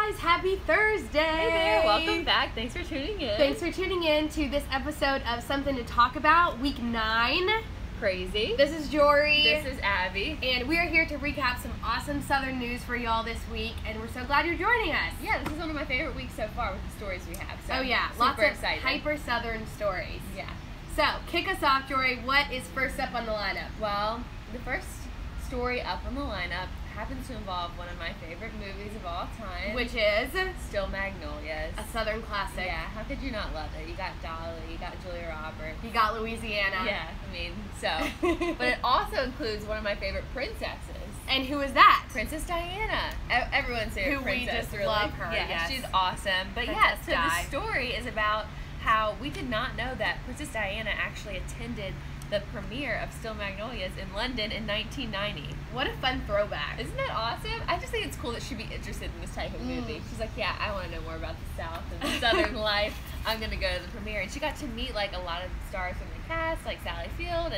guys, happy Thursday! Hey there, welcome back. Thanks for tuning in. Thanks for tuning in to this episode of Something to Talk About, week 9. Crazy. This is Jorie. This is Abby. And we are here to recap some awesome Southern news for y'all this week, and we're so glad you're joining us. Yeah, this is one of my favorite weeks so far with the stories we have. So oh yeah, lots of hyper Southern stories. Yeah. So, kick us off, Jorie. What is first up on the lineup? Well, the first story up on the lineup happens to involve one of my favorite movies of all time. Which is? Still Magnolias. A Southern classic. Yeah, how could you not love it? You got Dolly, you got Julia Roberts. You got Louisiana. Yeah, I mean, so. But it also includes one of my favorite princesses. And who is that? Princess Diana. Everyone's favorite who princess, we just really. love her. Yeah, yes. She's awesome. But Princess so the story is about how we did not know that Princess Diana actually attended the premiere of Still Magnolias in London in 1990. What a fun throwback. Isn't that awesome? I just think it's cool that she'd be interested in this type of movie. She's like, yeah, I want to know more about the South and Southern life. I'm going to go to the premiere. And she got to meet like a lot of the stars from the cast, like Sally Field.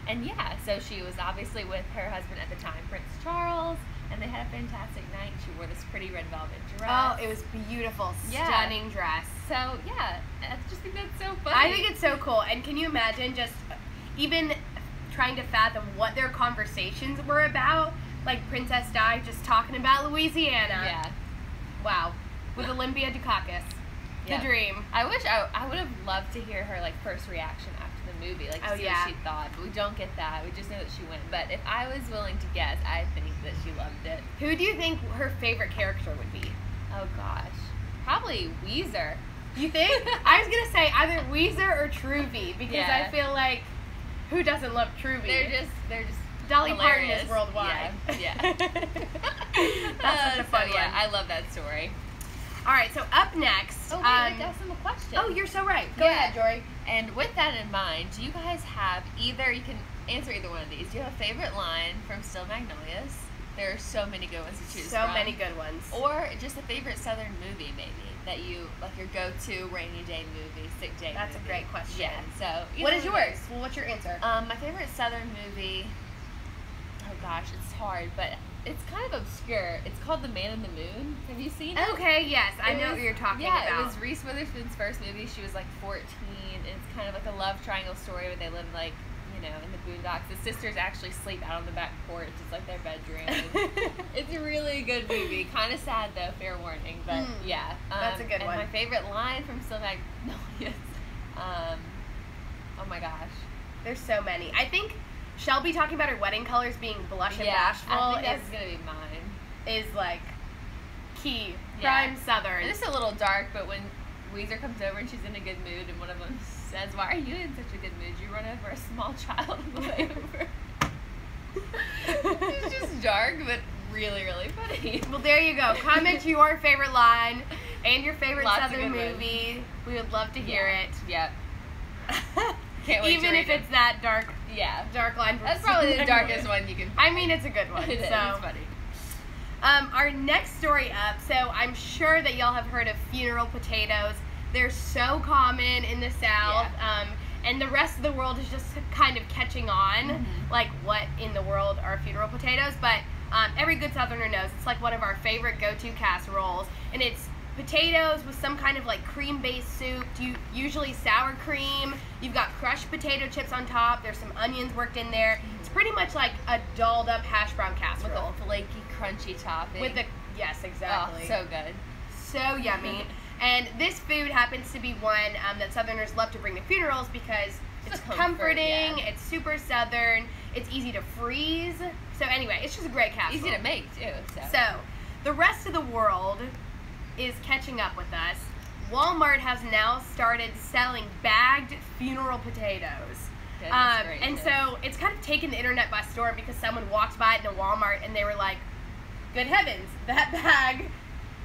And yeah, so she was obviously with her husband at the time, Prince Charles. And they had a fantastic night. She wore this pretty red velvet dress. Oh, it was beautiful. Stunning dress. So, yeah, I just think that's so funny. I think it's so cool. And can you imagine just even trying to fathom what their conversations were about? Like Princess Di just talking about Louisiana. Yeah. Wow. With Olympia Dukakis. The dream. I wish I would have loved to hear her like first reaction after the movie, like to see what she thought. But we don't get that. We just know that she went. But if I was willing to guess, I think that she loved it. Who do you think her favorite character would be? Oh gosh, probably Weezer. You think? I was gonna say either Weezer or Truvy because I feel like who doesn't love Truvy? They're just Dolly hilarious. Parton is worldwide. Yeah. That's such a fun one. I love that story. All right, so up next. Oh, wait, I have to ask them a question. Oh, you're so right. Go ahead, Jorie. And with that in mind, do you guys have you can answer either one of these. Do you have a favorite line from Still Magnolias? There are so many good ones to choose from. So many good ones. Or just a favorite Southern movie, maybe, that you, like your go-to rainy day movie, sick day That's movie. a great question. Yeah, so. What is yours? Well, what's your answer? My favorite Southern movie, oh gosh, it's hard, but it's kind of obscure. It's called The Man in the Moon. Have you seen it? Okay, yes. I know what you're talking about. Yeah, it was Reese Witherspoon's first movie. She was like 14, and it's kind of like a love triangle story where they live like, in the boondocks. The sisters actually sleep out on the back porch. It's like their bedroom. It's a really good movie. Kind of sad though, fair warning. But yeah. That's a good one. And my favorite line from Still Magnolias. Oh my gosh. There's so many. I think Shelby talking about her wedding colors being blush and bashful I think that's going to be mine. Is like key. Prime Southern. It's a little dark, but when Weezer comes over and she's in a good mood and one of them says, "Why are you in such a good mood? You run over a small child on the way over." It's just dark, but really, really funny. Well, there you go. Comment your favorite line and your favorite Southern movie. We would love to hear it. Yep. Can't wait Even if it's that dark. Yeah. Dark line. That's probably the darkest one you can find. I mean, it's a good one. It is. It's funny. Our next story up, so I'm sure that y'all have heard of funeral potatoes. They're so common in the South, and the rest of the world is just kind of catching on, like what in the world are funeral potatoes, but every good Southerner knows it's like one of our favorite go-to casseroles, and it's potatoes with some kind of like cream-based soup, usually sour cream. You've got crushed potato chips on top. There's some onions worked in there. It's pretty much like a dolled up hash brown casserole. With a flaky, crunchy topping. Yes, exactly. Oh, so good. So yummy. And this food happens to be one that Southerners love to bring to funerals because it's comforting, it's super Southern, it's easy to freeze. So anyway, it's just a great casserole. Easy to make too. So the rest of the world is catching up with us. Walmart has now started selling bagged funeral potatoes. And so it's kind of taken the internet by storm because someone walked by it in a Walmart and they were like, good heavens, that bag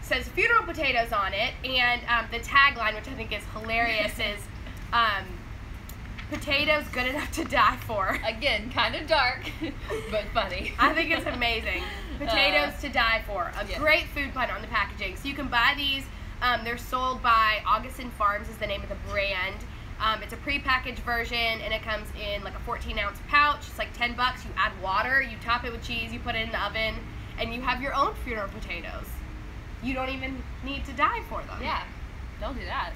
says funeral potatoes on it, and the tagline, which I think is hilarious, is potatoes good enough to die for. Again, kind of dark, but funny. I think it's amazing. Potatoes to die for. A great food pun on the packaging. So you can buy these. They're sold by Augustin Farms is the name of the brand. It's a pre-packaged version, and it comes in like a 14-ounce pouch. It's like $10. You add water, you top it with cheese, you put it in the oven, and you have your own funeral potatoes. you don't even need to die for them. Yeah. Don't do that.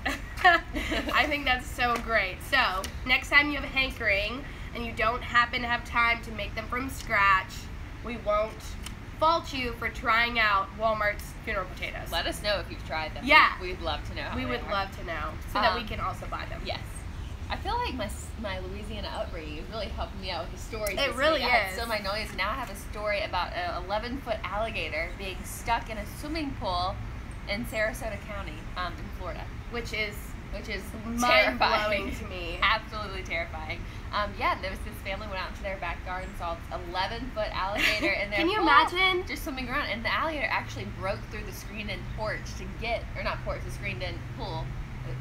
I think that's so great. So, next time you have a hankering and you don't happen to have time to make them from scratch, we won't fault you for trying out Walmart's funeral potatoes. Let us know if you've tried them. Yeah. We'd love to know how we they would are. love to know so that we can also buy them. Yes. I feel like my Louisiana upbringing is really helping me out with the stories. It really week. I had is. so many noise. Now I have a story about an 11-foot alligator being stuck in a swimming pool in Sarasota County, in Florida. Which is mind-blowing to me. Absolutely terrifying. There was this family went out into their backyard and saw an 11-foot alligator in their Can you pool, imagine? just swimming around, and the alligator actually broke through the screened-in porch to get, or not porch, the screened-in pool,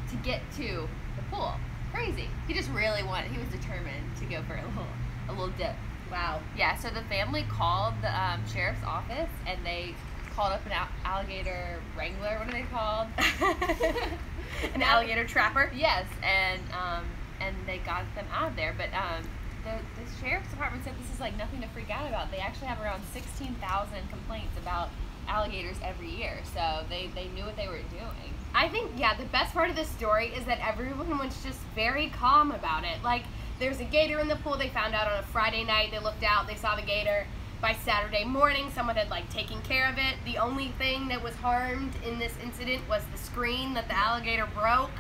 to get to the pool. Crazy. He just really wanted. He was determined to go for a little dip. Wow. Yeah. So the family called the sheriff's office, and they called up an alligator wrangler. What are they called? An alligator trapper? Yes, and they got them out of there. But the sheriff's department said this is like nothing to freak out about. They actually have around 16,000 complaints about alligators every year, so they knew what they were doing. I think, the best part of this story is that everyone was just very calm about it. Like, there's a gator in the pool. They found out on a Friday night. They looked out. They saw the gator. By Saturday morning, someone had, taken care of it. The only thing that was harmed in this incident was the screen that the alligator broke.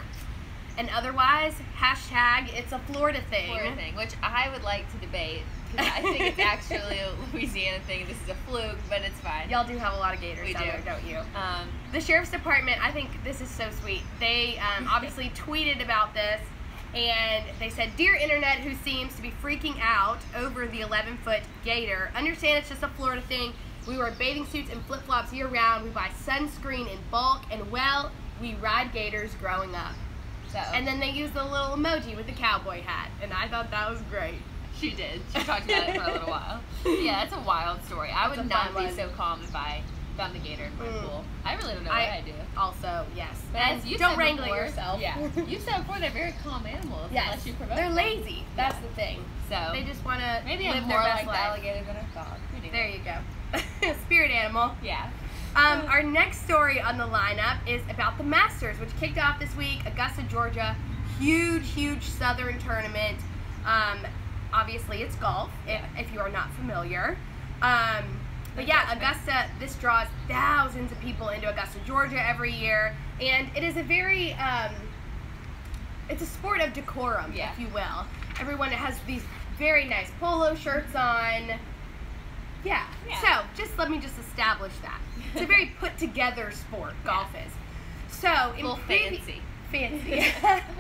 And otherwise, hashtag, it's a Florida thing. Florida thing, which I would like to debate. Because I think it's actually a Louisiana thing. This is a fluke, but it's fine. Y'all do have a lot of gators down there, don't you? The sheriff's department, I think this is so sweet. They obviously tweeted about this, and they said, "Dear Internet, who seems to be freaking out over the 11-foot gator, understand it's just a Florida thing. We wear bathing suits and flip-flops year-round. We buy sunscreen in bulk, and, well, we ride gators growing up." So. And then they used the little emoji with the cowboy hat, and I thought that was great. She did. She talked about it for a little while. Yeah, it's a wild story. I would not be so calm if I found the gator in my pool. I really don't know what I'd do. Also, yes. But as you don't said wrangle before, it yourself. Yeah. You said before they're very calm animals. Yes. Unless you provoke They're them. lazy. That's the thing. So they just want to maybe live I'm their more best like the life. alligator than I thought. There you go. Spirit animal. Yeah. Our next story on the lineup is about the Masters, which kicked off this week. Augusta, Georgia. Huge southern tournament. Obviously, it's golf, if you are not familiar. But yeah, Augusta, this draws thousands of people into Augusta, Georgia every year. And it is a very, it's a sport of decorum, if you will. Everyone has these very nice polo shirts on. Yeah. So, let me establish that. It's a very put-together sport, golf is. So, in fancy. Fancy.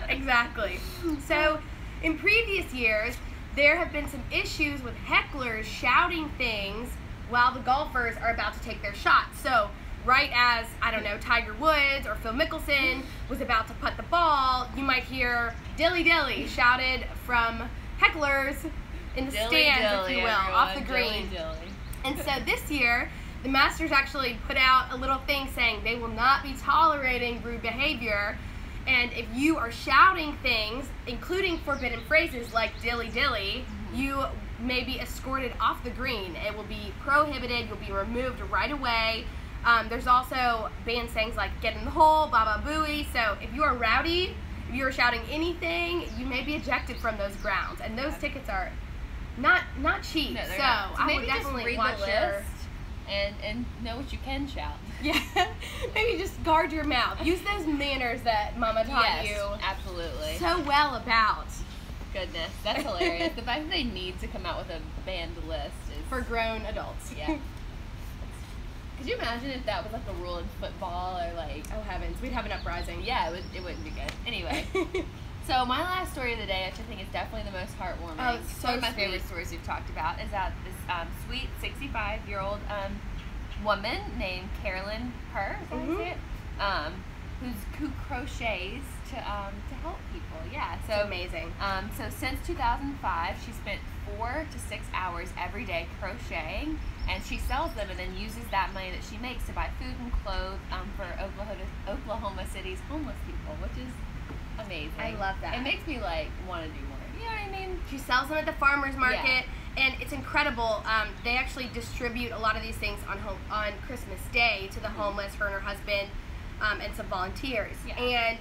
Exactly. So, in previous years, there have been some issues with hecklers shouting things while the golfers are about to take their shots. So, right as, I don't know, Tiger Woods or Phil Mickelson was about to putt the ball, you might hear dilly dilly shouted from hecklers in the stands, if you will, off the green. And so this year, the Masters actually put out a little thing saying they will not be tolerating rude behavior. And if you are shouting things, including forbidden phrases like dilly dilly, you may be escorted off the green. It will be prohibited. You'll be removed right away. There's also banned sayings like get in the hole, baba booey. So if you are rowdy, if you are shouting anything, you may be ejected from those grounds. And those tickets are not cheap. No, so not. I would definitely read watch the list your... and know what you can shout. Yeah, maybe just guard your mouth. Use those manners that Mama taught you. Absolutely. So well about. Goodness, that's hilarious. The fact that they need to come out with a banned list is for grown adults. Yeah. Could you imagine if that was like a rule in football or like? Oh heavens, we'd have an uprising. Yeah, it wouldn't be good. Anyway. So my last story of the day, which I think is definitely the most heartwarming. Oh, it's so one of my sweet. favorite stories we've talked about is that this sweet 65-year-old woman named Carolyn Purr, is that how you say it? Who crochets to help people. Yeah, so it's amazing. So since 2005, she spent 4 to 6 hours every day crocheting, and she sells them and then uses that money that she makes to buy food and clothes for Oklahoma City's homeless people, which is amazing. I love that. It makes me want to do more. You know what I mean? She sells them at the farmer's market, And it's incredible. They actually distribute a lot of these things on Christmas Day to the homeless, her and her husband, and some volunteers. Yeah. And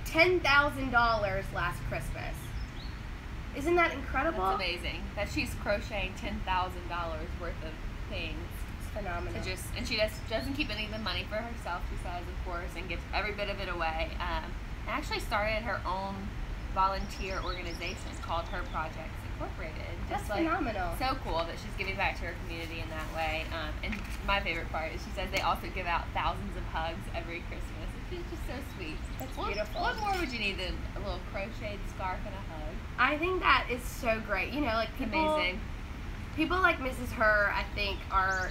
$10,000 last Christmas. Isn't that incredible? That's amazing. That she's crocheting $10,000 worth of things. It's phenomenal. And she doesn't keep any of the money for herself, she says, of course, and gives every bit of it away. And actually started her own volunteer organization called Her Projects Incorporated. That's Just, like, phenomenal. So cool that she's giving back to her community in that way. And my favorite part is she says they also give out thousands of hugs every Christmas. It's just so sweet. That's beautiful. What more would you need than a little crocheted scarf and a hug? I think that is so great. You know, like Amazing. People like Mrs. Her, I think, are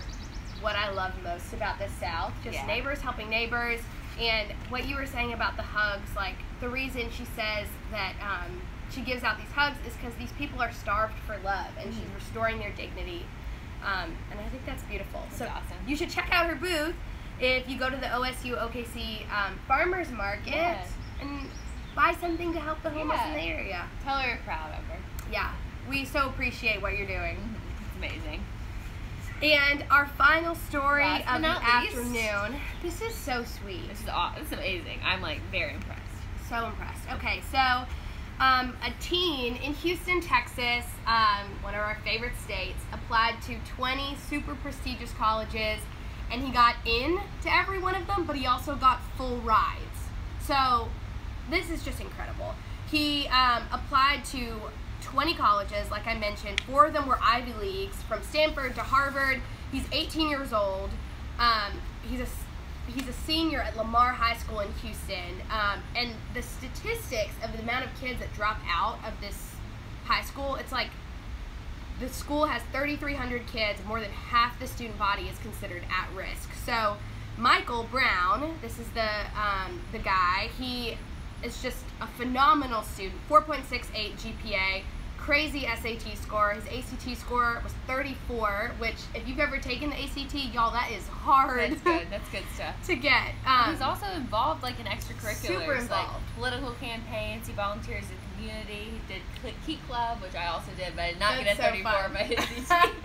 what I love most about the South. Just neighbors helping neighbors. And what you were saying about the hugs, like the reason she says that she gives out these hugs is because these people are starved for love, and she's restoring their dignity. And I think that's beautiful. That's so awesome. You should check out her booth if you go to the OSU OKC Farmers Market and buy something to help the homeless in the area. Tell her you're proud of her. Yeah, we so appreciate what you're doing. It's amazing. And our final story of the least. afternoon. This is so sweet. This is amazing. I'm like very impressed. So impressed. Okay, so a teen in Houston, Texas, one of our favorite states, applied to 20 super prestigious colleges, and he got in to every one of them, but he also got full rides. So this is just incredible. He applied to 20 colleges, like I mentioned. 4 of them were Ivy Leagues, from Stanford to Harvard. He's 18 years old. He's a senior at Lamar High School in Houston. And the statistics of the amount of kids that drop out of this high school, it's like the school has 3,300 kids. More than half the student body is considered at risk. So Michael Brown, this is the guy, he is just a phenomenal student. 4.68 GPA, crazy SAT score. His ACT score was 34, which if you've ever taken the ACT, y'all, that is hard. That's good. That's good stuff. To get. He's also involved like in extracurriculars, super involved. Like political campaigns. He volunteers in the community. He did Key Club, which I also did, but I did not get a 34 fun. by his ACT.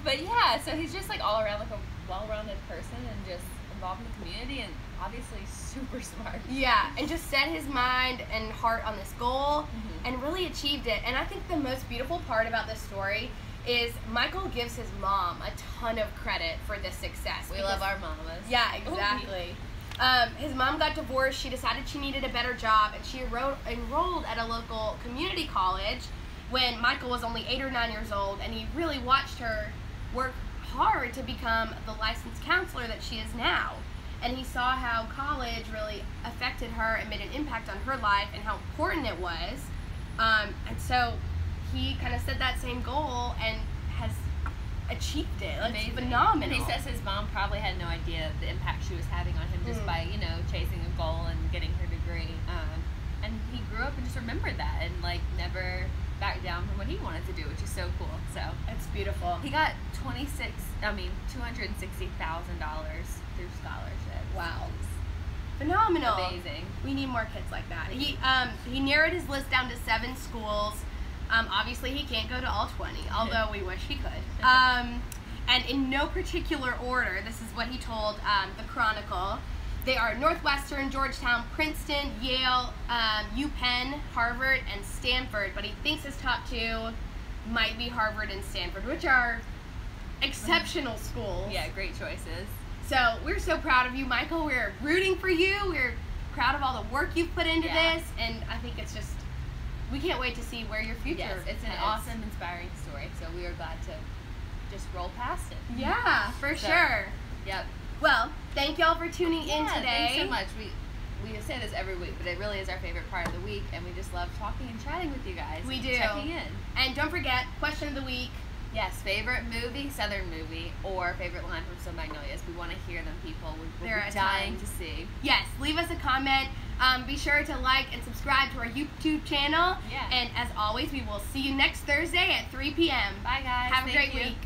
But yeah, so he's just like all around like a well-rounded person and just involved in the community and obviously super smart. Yeah, and just set his mind and heart on this goal and really achieved it. And I think the most beautiful part about this story is Michael gives his mom a ton of credit for this success. We love our mamas. Yeah, exactly. His mom got divorced. She decided she needed a better job, and she enrolled at a local community college when Michael was only 8 or 9 years old, and he really watched her work hard to become the licensed counselor that she is now. And he saw how college really affected her and made an impact on her life and how important it was. And so he kind of set that same goal and has achieved it. It's phenomenal. And he says his mom probably had no idea the impact she was having on him just by, you know, chasing a goal and getting her degree. And he grew up and just remembered that and like never backed down from what he wanted to do, which is so cool. So it's beautiful. He got $260,000 through scholarship. Wow. Phenomenal. Amazing. We need more kids like that. He narrowed his list down to 7 schools. Obviously, he can't go to all 20, although we wish he could. And in no particular order, this is what he told the Chronicle. They are Northwestern, Georgetown, Princeton, Yale, UPenn, Harvard, and Stanford. But he thinks his top 2 might be Harvard and Stanford, which are exceptional schools. Yeah, great choices. So we're so proud of you, Michael. We're rooting for you. We're proud of all the work you've put into this. And I think it's just, we can't wait to see where your future is. It's an awesome, inspiring story. So we are glad to just roll past it. Yeah, for sure. Yep. Well, thank y'all for tuning in today. Thanks so much. We say this every week, but it really is our favorite part of the week, and we just love talking and chatting with you guys. We do. Checking in. And don't forget, question of the week. Yes, favorite movie, Southern movie, or favorite line from Stone Magnolias. We want to hear them, people. We're dying to see. Yes, leave us a comment. Be sure to like and subscribe to our YouTube channel. Yeah. And as always, we will see you next Thursday at 3 p.m. Bye, guys. Have a great week.